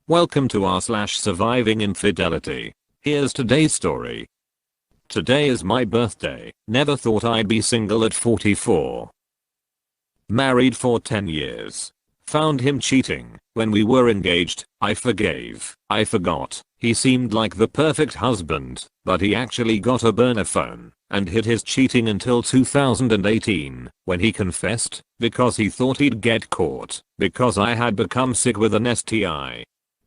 Welcome to r/surviving infidelity. Here's today's story. Today is my birthday. Never thought I'd be single at 44. Married for 10 years. Found him cheating when we were engaged. I forgave. I forgot. He seemed like the perfect husband, but he actually got a burner phone and hid his cheating until 2018 when he confessed because he thought he'd get caught because I had become sick with an STI.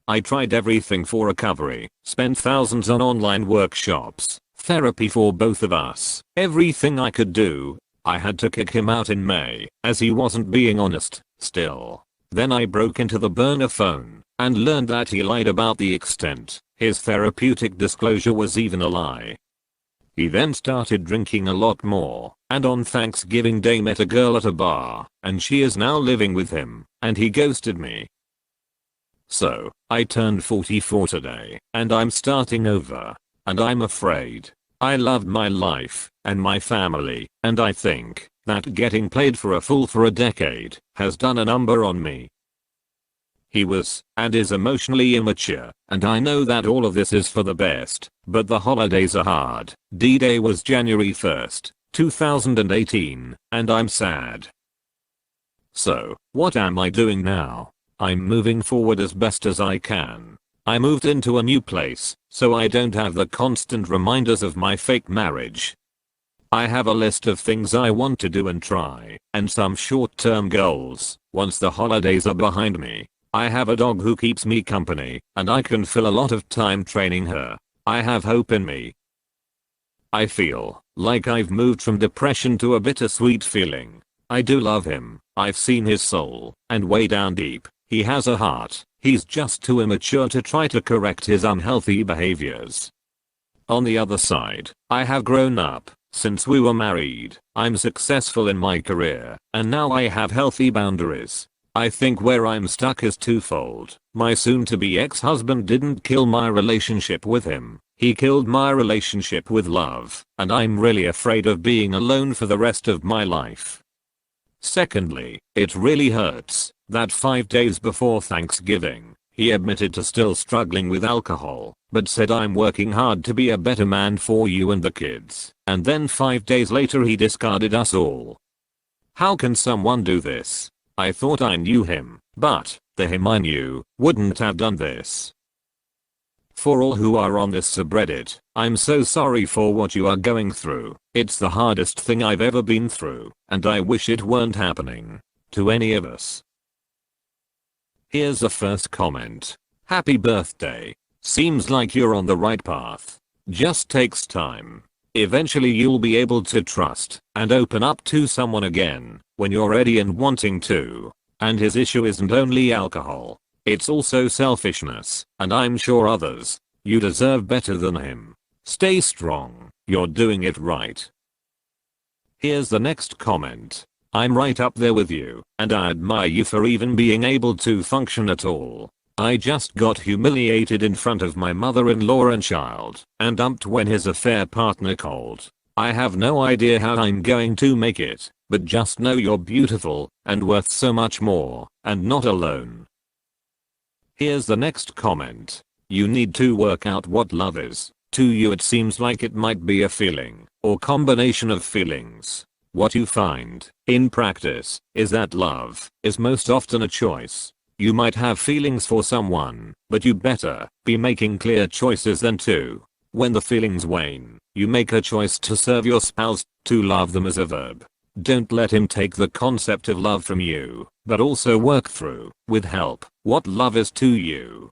I tried everything for recovery, spent thousands on online workshops, therapy for both of us, everything I could do. I had to kick him out in May as he wasn't being honest still. Then I broke into the burner phone and learned that he lied about the extent his therapeutic disclosure was even a lie. He then started drinking a lot more, and on Thanksgiving Day met a girl at a bar, and she is now living with him, and he ghosted me. So, I turned 44 today, and I'm starting over. And I'm afraid. I loved my life, and my family, and I think that getting played for a fool for a decade has done a number on me. He was, and is emotionally immature, and I know that all of this is for the best, but the holidays are hard. D-Day was January 1st, 2018, and I'm sad. So, what am I doing now? I'm moving forward as best as I can. I moved into a new place, so I don't have the constant reminders of my fake marriage. I have a list of things I want to do and try, and some short-term goals. Once the holidays are behind me, I have a dog who keeps me company, and I can fill a lot of time training her. I have hope in me. I feel like I've moved from depression to a bittersweet feeling. I do love him. I've seen his soul, and way down deep, he has a heart. He's just too immature to try to correct his unhealthy behaviors. On the other side, I have grown up since we were married. I'm successful in my career, and now I have healthy boundaries. I think where I'm stuck is twofold. My soon-to-be ex-husband didn't kill my relationship with him. He killed my relationship with love, and I'm really afraid of being alone for the rest of my life. Secondly, it really hurts that 5 days before Thanksgiving, he admitted to still struggling with alcohol, but said I'm working hard to be a better man for you and the kids, and then 5 days later he discarded us all. How can someone do this? I thought I knew him, but the him I knew wouldn't have done this. For all who are on this subreddit, I'm so sorry for what you are going through. It's the hardest thing I've ever been through, and I wish it weren't happening to any of us. Here's the first comment. Happy birthday. Seems like you're on the right path. Just takes time. Eventually you'll be able to trust and open up to someone again when you're ready and wanting to. And his issue isn't only alcohol. It's also selfishness, and I'm sure others. You deserve better than him. Stay strong. You're doing it right. Here's the next comment. I'm right up there with you, and I admire you for even being able to function at all. I just got humiliated in front of my mother-in-law and child, and dumped when his affair partner called. I have no idea how I'm going to make it, but just know you're beautiful, and worth so much more, and not alone. Here's the next comment. You need to work out what love is. To you it seems like it might be a feeling, or combination of feelings. What you find, in practice, is that love is most often a choice. You might have feelings for someone, but you better be making clear choices then too. When the feelings wane, you make a choice to serve your spouse, to love them as a verb. Don't let him take the concept of love from you, but also work through, with help, what love is to you.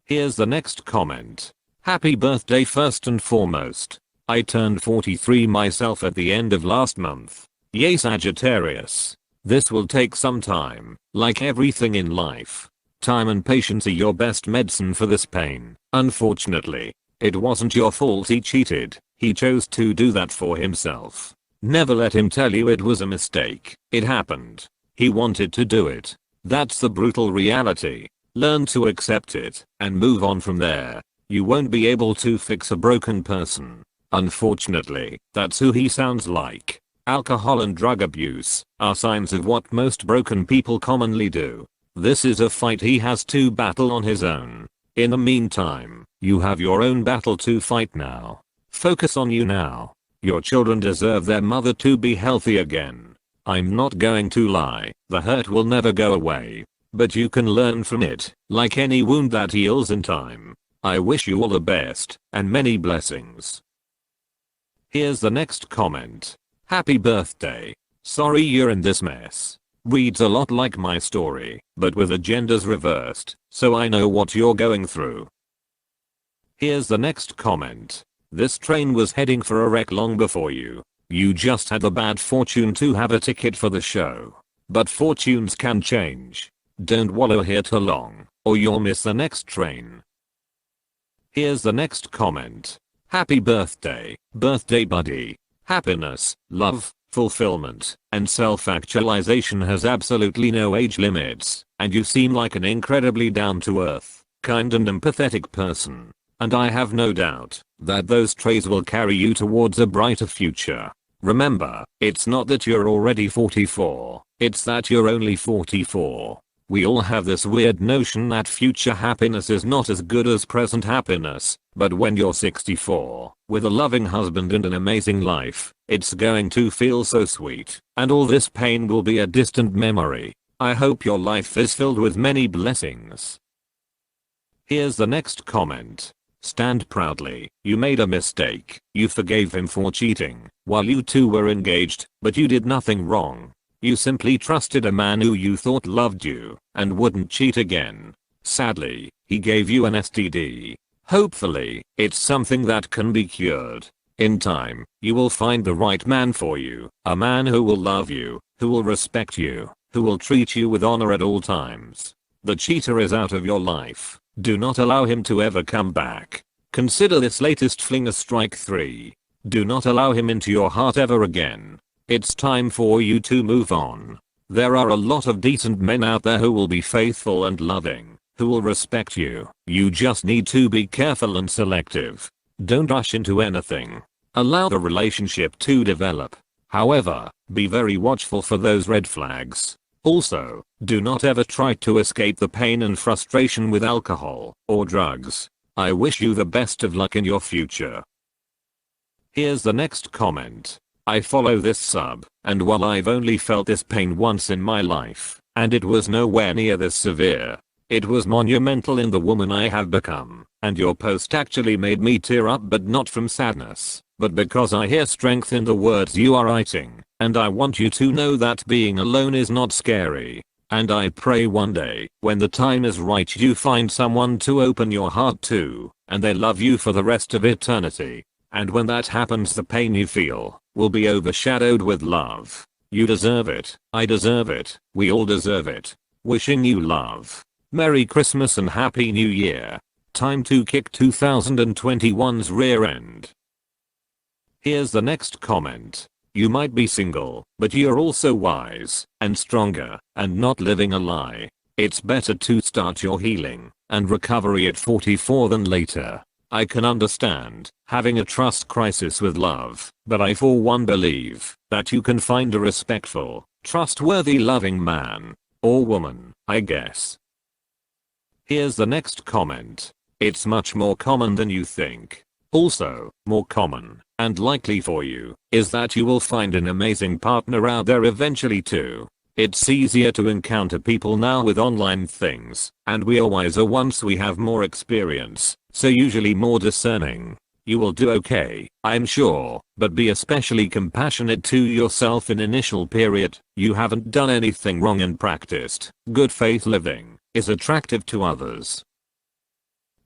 Here's the next comment. Happy birthday first and foremost. I turned 43 myself at the end of last month. Yay Sagittarius. This will take some time, like everything in life. Time and patience are your best medicine for this pain. Unfortunately, it wasn't your fault he cheated. He chose to do that for himself. Never let him tell you it was a mistake. It happened. He wanted to do it. That's the brutal reality. Learn to accept it and move on from there. You won't be able to fix a broken person. Unfortunately, that's who he sounds like. Alcohol and drug abuse are signs of what most broken people commonly do. This is a fight he has to battle on his own. In the meantime, you have your own battle to fight now. Focus on you now. Your children deserve their mother to be healthy again. I'm not going to lie, the hurt will never go away. But you can learn from it, like any wound that heals in time. I wish you all the best, and many blessings. Here's the next comment. Happy birthday. Sorry you're in this mess. Reads a lot like my story, but with the genders reversed, so I know what you're going through. Here's the next comment. This train was heading for a wreck long before you. You just had the bad fortune to have a ticket for the show. But fortunes can change. Don't wallow here too long, or you'll miss the next train. Here's the next comment. Happy birthday, birthday buddy. Happiness, love, fulfillment, and self-actualization has absolutely no age limits, and you seem like an incredibly down-to-earth, kind and empathetic person. And I have no doubt that those traits will carry you towards a brighter future. Remember, it's not that you're already 44, it's that you're only 44. We all have this weird notion that future happiness is not as good as present happiness, but when you're 64, with a loving husband and an amazing life, it's going to feel so sweet, and all this pain will be a distant memory. I hope your life is filled with many blessings. Here's the next comment. Stand proudly. You made a mistake. You forgave him for cheating while you two were engaged, but you did nothing wrong. You simply trusted a man who you thought loved you and wouldn't cheat again. Sadly, he gave you an STD. Hopefully, it's something that can be cured. In time, you will find the right man for you, a man who will love you, who will respect you, who will treat you with honor at all times. The cheater is out of your life. Do not allow him to ever come back. Consider this latest fling a strike 3. Do not allow him into your heart ever again. It's time for you to move on. There are a lot of decent men out there who will be faithful and loving, who will respect you. You just need to be careful and selective. Don't rush into anything. Allow the relationship to develop. However, be very watchful for those red flags. Also, do not ever try to escape the pain and frustration with alcohol or drugs. I wish you the best of luck in your future. Here's the next comment. I follow this sub, and while I've only felt this pain once in my life, and it was nowhere near this severe, it was monumental in the woman I have become, and your post actually made me tear up, but not from sadness, but because I hear strength in the words you are writing, and I want you to know that being alone is not scary. And I pray one day, when the time is right, you find someone to open your heart to, and they love you for the rest of eternity. And when that happens, the pain you feel will be overshadowed with love. You deserve it. I deserve it. We all deserve it. Wishing you love. Merry Christmas and Happy New Year. Time to kick 2021's rear end. Here's the next comment. You might be single, but you're also wise and stronger and not living a lie. It's better to start your healing and recovery at 44 than later. I can understand having a trust crisis with love, but I for one believe that you can find a respectful, trustworthy, loving man or woman, I guess. Here's the next comment. It's much more common than you think. Also, more common and likely for you is that you will find an amazing partner out there eventually too. It's easier to encounter people now with online things, and we are wiser once we have more experience, so usually more discerning. You will do okay, I'm sure, but be especially compassionate to yourself in initial period. You haven't done anything wrong and practiced good faith living is attractive to others.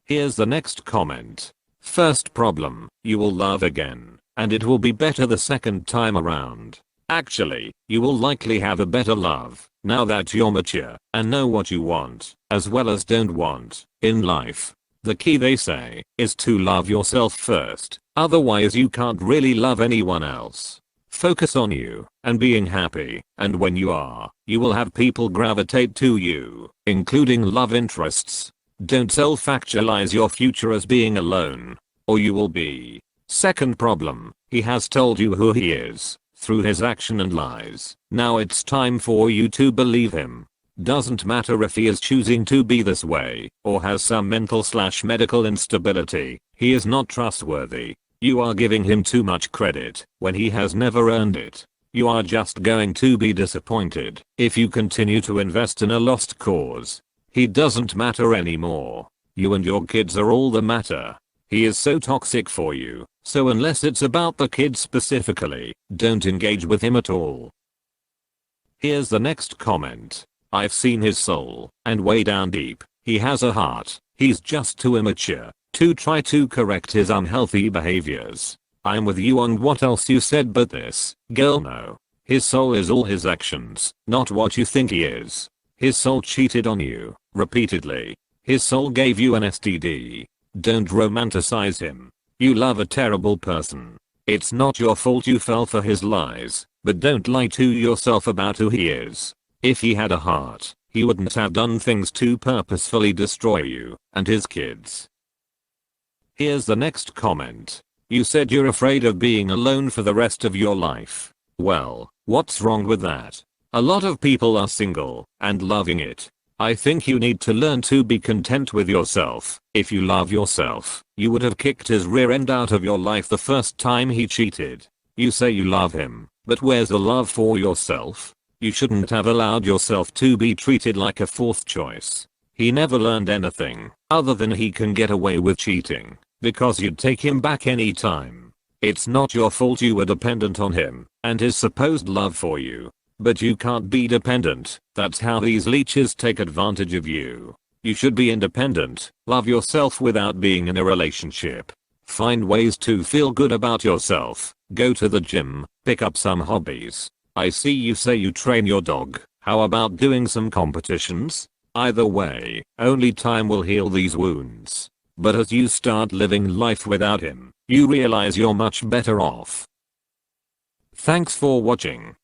Here's the next comment. First problem, you will love again, and it will be better the second time around. Actually, you will likely have a better love, now that you're mature, and know what you want, as well as don't want, in life. The key, they say, is to love yourself first, otherwise you can't really love anyone else. Focus on you, and being happy, and when you are, you will have people gravitate to you, including love interests. Don't self-actualize your future as being alone, or you will be. Second problem, he has told you who he is through his action and lies. Now it's time for you to believe him. Doesn't matter if he is choosing to be this way or has some mental/medical instability, he is not trustworthy. You are giving him too much credit when he has never earned it. You are just going to be disappointed if you continue to invest in a lost cause. He doesn't matter anymore. You and your kids are all that matter. He is so toxic for you, so unless it's about the kids specifically, don't engage with him at all. Here's the next comment. I've seen his soul, and way down deep, he has a heart. He's just too immature to try to correct his unhealthy behaviors. I'm with you on what else you said, but this, girl, no. His soul is all his actions, not what you think he is. His soul cheated on you, repeatedly. His soul gave you an STD. Don't romanticize him. You love a terrible person. It's not your fault you fell for his lies, but don't lie to yourself about who he is. If he had a heart, he wouldn't have done things to purposefully destroy you and his kids. Here's the next comment. You said you're afraid of being alone for the rest of your life. Well, what's wrong with that? A lot of people are single and loving it. I think you need to learn to be content with yourself. If you love yourself, you would have kicked his rear end out of your life the first time he cheated. You say you love him, but where's the love for yourself? You shouldn't have allowed yourself to be treated like a fourth choice. He never learned anything other than he can get away with cheating because you'd take him back anytime. It's not your fault you were dependent on him and his supposed love for you. But you can't be dependent. That's how these leeches take advantage of you. You should be independent, love yourself without being in a relationship. Find ways to feel good about yourself. Go to the gym, pick up some hobbies. I see you say you train your dog. How about doing some competitions? Either way, only time will heal these wounds. But as you start living life without him, you realize you're much better off. Thanks for watching.